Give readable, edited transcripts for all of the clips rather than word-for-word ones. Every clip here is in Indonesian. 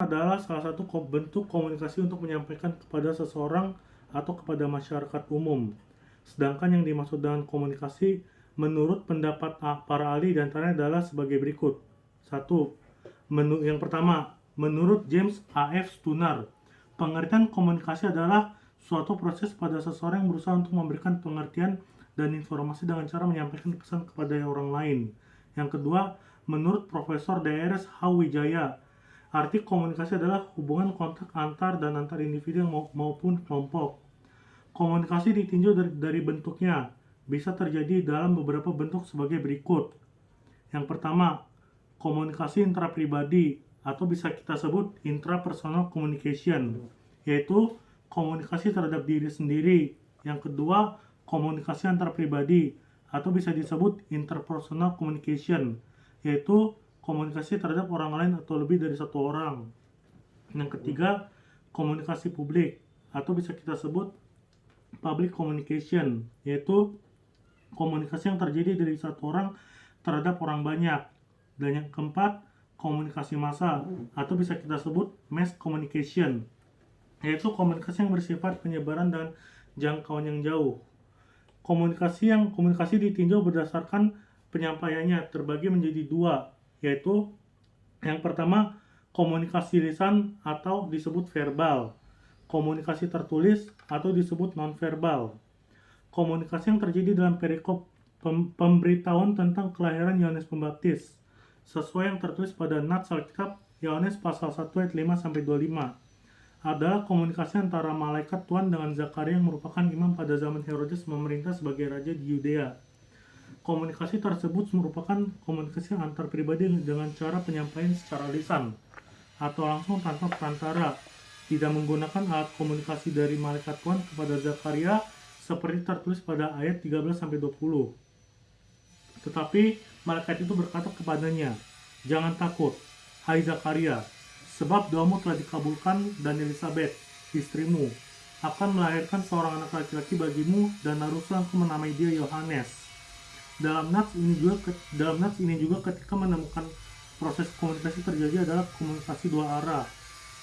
adalah salah satu bentuk komunikasi untuk menyampaikan kepada seseorang atau kepada masyarakat umum. Sedangkan yang dimaksud dengan komunikasi menurut pendapat para ahli diantaranya adalah sebagai berikut. Satu, yang pertama, menurut James A.F. Stunnar, pengertian komunikasi adalah suatu proses pada seseorang yang berusaha untuk memberikan pengertian dan informasi dengan cara menyampaikan pesan kepada orang lain. Yang kedua, menurut Profesor Drs. H. Wijaya, arti komunikasi adalah hubungan kontak antar individu maupun kelompok. Komunikasi ditinjau dari bentuknya, bisa terjadi dalam beberapa bentuk sebagai berikut. Yang pertama, komunikasi intrapribadi atau bisa kita sebut intrapersonal communication, yaitu komunikasi terhadap diri sendiri. Yang kedua, komunikasi antar pribadi atau bisa disebut interpersonal communication, yaitu komunikasi terhadap orang lain atau lebih dari satu orang. Yang ketiga, komunikasi publik atau bisa kita sebut public communication, yaitu komunikasi yang terjadi dari satu orang terhadap orang banyak. Dan yang keempat, komunikasi massa atau bisa kita sebut mass communication, yaitu komunikasi yang bersifat penyebaran dan jangkauan yang jauh. Komunikasi ditinjau berdasarkan penyampaiannya terbagi menjadi dua, yaitu yang pertama, komunikasi lisan atau disebut verbal, komunikasi tertulis atau disebut nonverbal. Komunikasi yang terjadi dalam perikop pemberitahuan tentang kelahiran Yohanes Pembaptis sesuai yang tertulis pada Nats Alkitab Yohanes pasal 1 ayat 5-25 adalah komunikasi antara malaikat Tuhan dengan Zakaria yang merupakan imam pada zaman Herodes memerintah sebagai raja di Yudea. Komunikasi tersebut merupakan komunikasi antar pribadi dengan cara penyampaian secara lisan atau langsung tanpa perantara, tidak menggunakan alat komunikasi dari malaikat Tuhan kepada Zakaria seperti tertulis pada ayat 13-20. Tetapi malaikat itu berkata kepadanya, "Jangan takut, hai Zakaria, sebab doamu telah dikabulkan dan Elisabet, istrimu, akan melahirkan seorang anak laki-laki bagimu dan haruslah engkau menamai dia Yohanes." Dalam nats ini juga ketika menemukan proses komunikasi terjadi adalah komunikasi dua arah,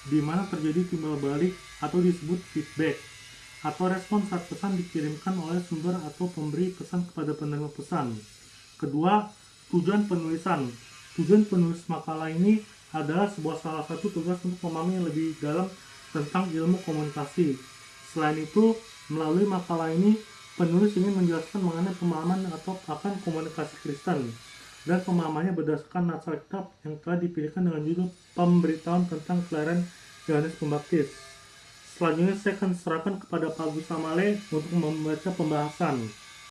di mana terjadi timbal balik atau disebut feedback, atau respon saat pesan dikirimkan oleh sumber atau pemberi pesan kepada penerima pesan. Kedua, tujuan penulisan. Tujuan penulis makalah ini adalah salah satu tugas untuk memahami yang lebih dalam tentang ilmu komunikasi. Selain itu, melalui makalah ini, penulis ingin menjelaskan mengenai pemahaman atau akan komunikasi Kristen dan pemahamannya berdasarkan nats Alkitab yang telah dipilihkan dengan judul Pemberitahuan tentang Kelahiran Yohanes Pembaptis. Selanjutnya saya akan serahkan kepada Pak Gus Amale untuk membaca pembahasan.